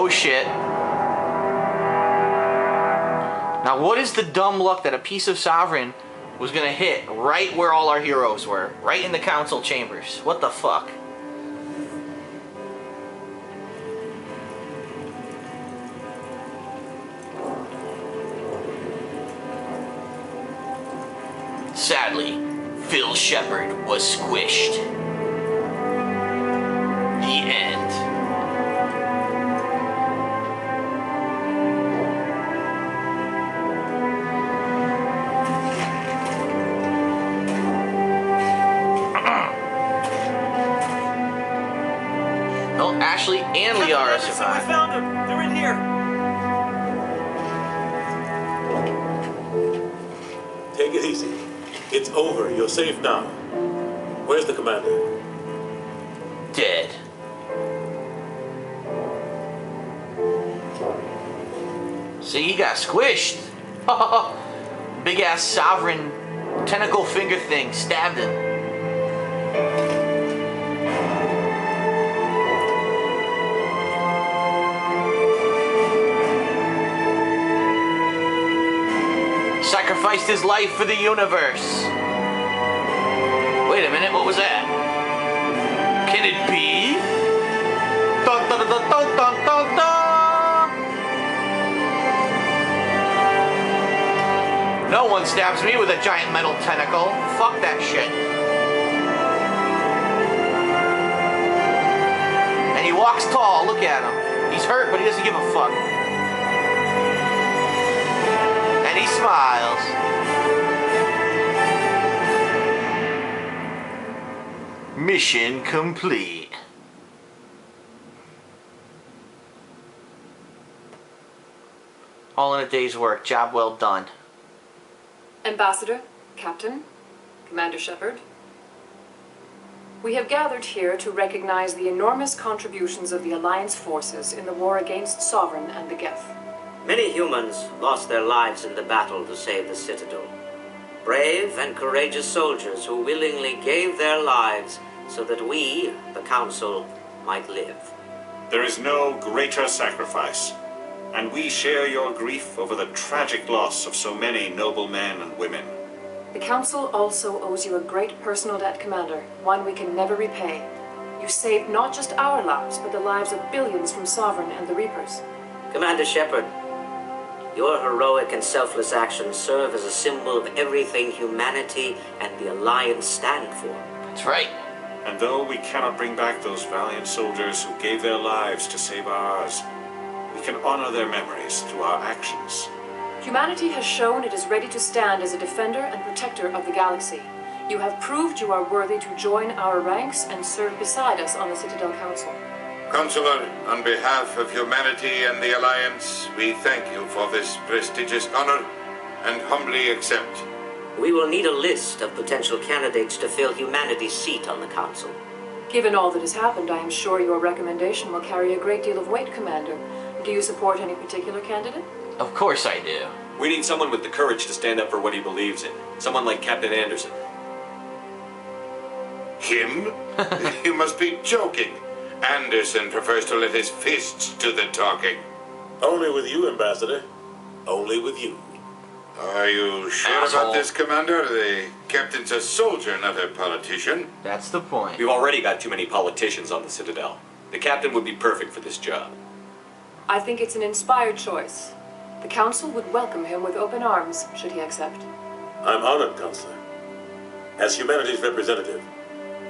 Oh shit. Now what is the dumb luck that a piece of Sovereign was gonna hit right where all our heroes were? Right in the council chambers. What the fuck? Sadly, Phil Shepard was squished. The end. Oh, Ashley and Liara survived. We found them. They're in here. Take it easy. It's over. You're safe now. Where's the commander? Dead. See, he got squished. Big ass Sovereign tentacle finger thing stabbed him. Sacrificed his life for the universe. Wait a minute, what was that? Can it be? Dun, dun, dun, dun, dun, dun, dun. No one stabs me with a giant metal tentacle. Fuck that shit. And he walks tall, look at him. He's hurt, but he doesn't give a fuck. And he smiles. Mission complete. All in a day's work. Job well done. Ambassador, Captain, Commander Shepard. We have gathered here to recognize the enormous contributions of the Alliance forces in the war against Sovereign and the Geth. Many humans lost their lives in the battle to save the Citadel. Brave and courageous soldiers who willingly gave their lives so that we, the Council, might live. There is no greater sacrifice, and we share your grief over the tragic loss of so many noble men and women. The Council also owes you a great personal debt, Commander, one we can never repay. You saved not just our lives, but the lives of billions from Sovereign and the Reapers. Commander Shepard, your heroic and selfless actions serve as a symbol of everything humanity and the Alliance stand for. That's right. And though we cannot bring back those valiant soldiers who gave their lives to save ours, we can honor their memories through our actions. Humanity has shown it is ready to stand as a defender and protector of the galaxy. You have proved you are worthy to join our ranks and serve beside us on the Citadel Council. Counselor, on behalf of humanity and the Alliance, we thank you for this prestigious honor and humbly accept. We will need a list of potential candidates to fill humanity's seat on the Council. Given all that has happened, I am sure your recommendation will carry a great deal of weight, Commander. Do you support any particular candidate? Of course I do. We need someone with the courage to stand up for what he believes in. Someone like Captain Anderson. Him? You must be joking. Anderson prefers to let his fists do the talking. Only with you, Ambassador. Only with you. Are you sure about this, Commander? The captain's a soldier, not a politician. That's the point. We've already got too many politicians on the Citadel. The captain would be perfect for this job. I think it's an inspired choice. The Council would welcome him with open arms, should he accept. I'm honored, Counselor. As humanity's representative,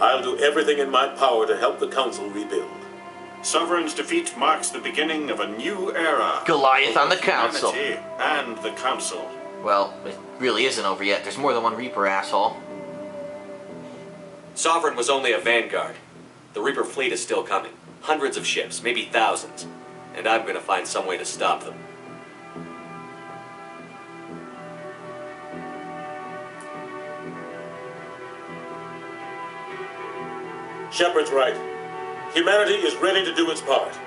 I'll do everything in my power to help the Council rebuild. Sovereign's defeat marks the beginning of a new era. Goliath on the Council. Humanity and the Council. Well, it really isn't over yet. There's more than one Reaper, asshole. Sovereign was only a vanguard. The Reaper fleet is still coming. Hundreds of ships, maybe thousands. And I'm going to find some way to stop them. Shepard's right. Humanity is ready to do its part.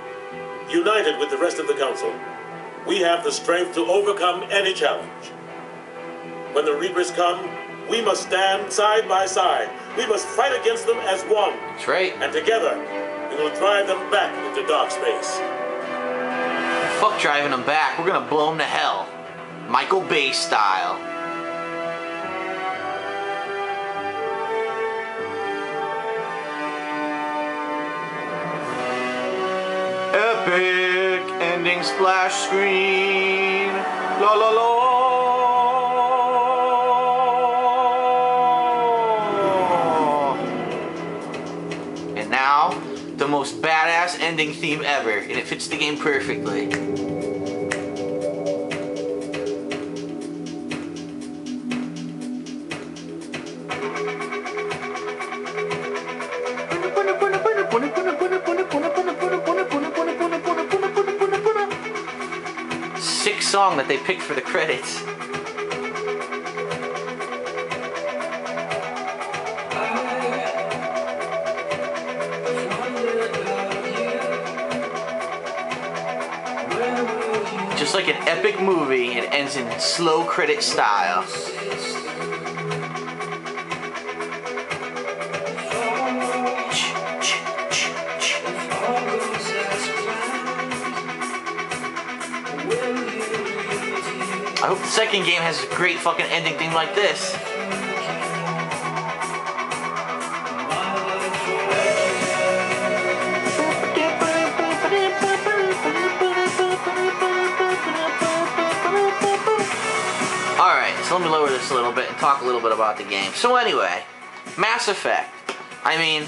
United with the rest of the Council, we have the strength to overcome any challenge. When the Reapers come, we must stand side by side. We must fight against them as one. That's right. And together, we will drive them back into dark space. Fuck driving them back. We're gonna blow them to hell. Michael Bay style. Epic ending splash screen. La la la. And now, the most badass ending theme ever, and it fits the game perfectly. Sick song that they picked for the credits. Just like an epic movie, it ends in slow credit style. I hope the second game has a great fucking ending theme like this. Alright, so let me lower this a little bit and talk a little bit about the game. So anyway, Mass Effect. I mean,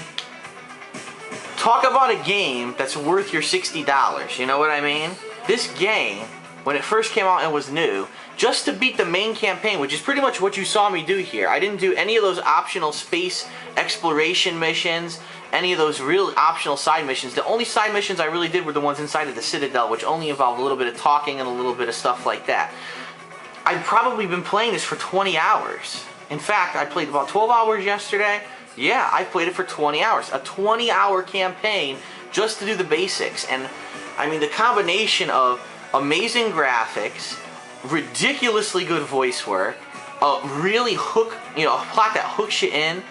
talk about a game that's worth your $60, you know what I mean? This game, when it first came out and was new, just to beat the main campaign, which is pretty much what you saw me do here. I didn't do any of those optional space exploration missions, any of those real optional side missions. The only side missions I really did were the ones inside of the Citadel, which only involved a little bit of talking and a little bit of stuff like that. I've probably been playing this for 20 hours. In fact, I played about 12 hours yesterday. Yeah, I played it for 20 hours. A 20-hour campaign just to do the basics. And, I mean, the combination of amazing graphics, ridiculously good voice work, really a plot that hooks you in,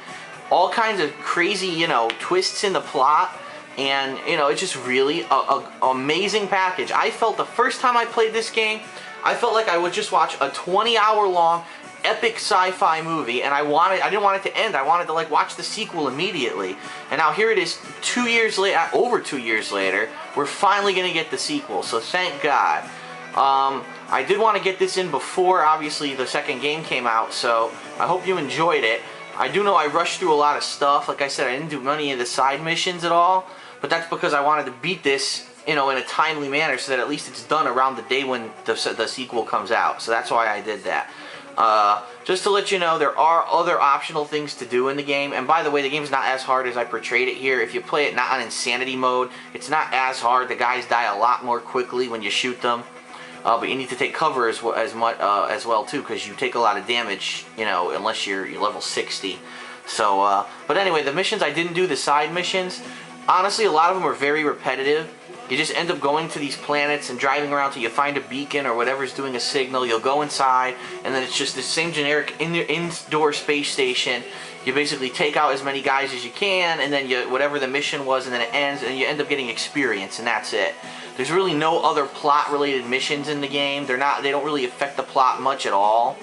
all kinds of crazy, twists in the plot, and, it's just really an amazing package. I felt the first time I played this game, I felt like I would just watch a 20-hour long epic sci-fi movie, and I didn't want it to end. I wanted to watch the sequel immediately. And now here it is, 2 years later, over 2 years later, we're finally gonna get the sequel. So thank God. I did want to get this in before, obviously, the second game came out. So I hope you enjoyed it. I do know I rushed through a lot of stuff. Like I said, I didn't do any of the side missions at all, but that's because I wanted to beat this, in a timely manner, so that at least it's done around the day when the sequel comes out. So that's why I did that. Just to let you know, there are other optional things to do in the game. And by the way, the game's not as hard as I portrayed it here. If you play it not on insanity mode, it's not as hard. The guys die a lot more quickly when you shoot them. But you need to take cover as well too, because you take a lot of damage, unless you're level 60. So, but anyway, the missions I didn't do, the side missions, honestly, a lot of them are very repetitive. You just end up going to these planets and driving around till you find a beacon or whatever's doing a signal. You'll go inside, and then it's just the same generic indoor space station. You basically take out as many guys as you can, and then whatever the mission was, and then it ends, and you end up getting experience, and that's it. There's really no other plot-related missions in the game. They don't really affect the plot much at all.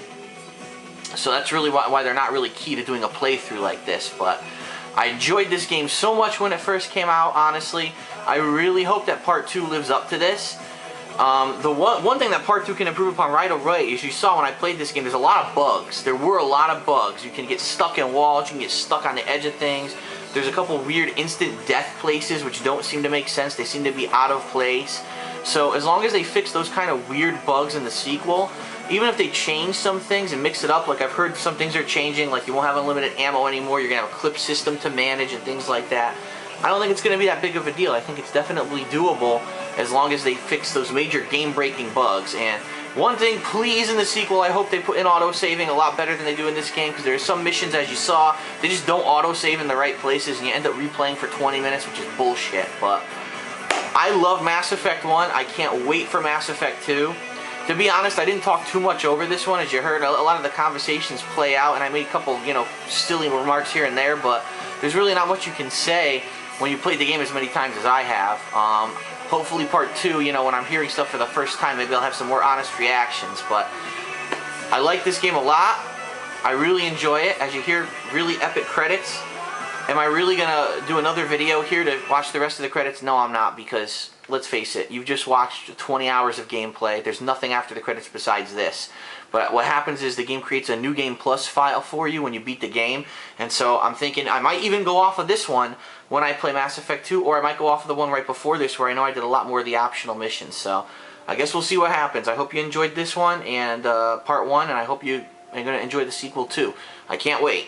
So that's really why they're not really key to doing a playthrough like this. But I enjoyed this game so much when it first came out, honestly. I really hope that Part 2 lives up to this. The one thing that Part 2 can improve upon right away is, you saw when I played this game, there's a lot of bugs. There were a lot of bugs. You can get stuck in walls, you can get stuck on the edge of things. There's a couple weird instant death places which don't seem to make sense. They seem to be out of place. So as long as they fix those kind of weird bugs in the sequel, even if they change some things and mix it up, like I've heard some things are changing, like you won't have unlimited ammo anymore, you're going to have a clip system to manage and things like that. I don't think it's going to be that big of a deal. I think it's definitely doable as long as they fix those major game-breaking bugs. And one thing, please, in the sequel, I hope they put in auto-saving a lot better than they do in this game, because there are some missions, as you saw, they just don't auto-save in the right places, and you end up replaying for 20 minutes, which is bullshit. But I love Mass Effect 1. I can't wait for Mass Effect 2. To be honest, I didn't talk too much over this one. As you heard, a lot of the conversations play out, and I made a couple, silly remarks here and there, but there's really not much you can say when you play the game as many times as I have. hopefully part 2, you know, when I'm hearing stuff for the first time, maybe I'll have some more honest reactions. But I like this game a lot. I really enjoy it. As you hear, really epic credits. Am I really gonna do another video here to watch the rest of the credits? No, I'm not, because let's face it, you've just watched 20 hours of gameplay. There's nothing after the credits besides this. But what happens is the game creates a New Game Plus file for you when you beat the game. And so I'm thinking I might even go off of this one when I play Mass Effect 2, or I might go off of the one right before this where I know I did a lot more of the optional missions. So I guess we'll see what happens. I hope you enjoyed this one and part 1, and I hope you are going to enjoy the sequel too. I can't wait.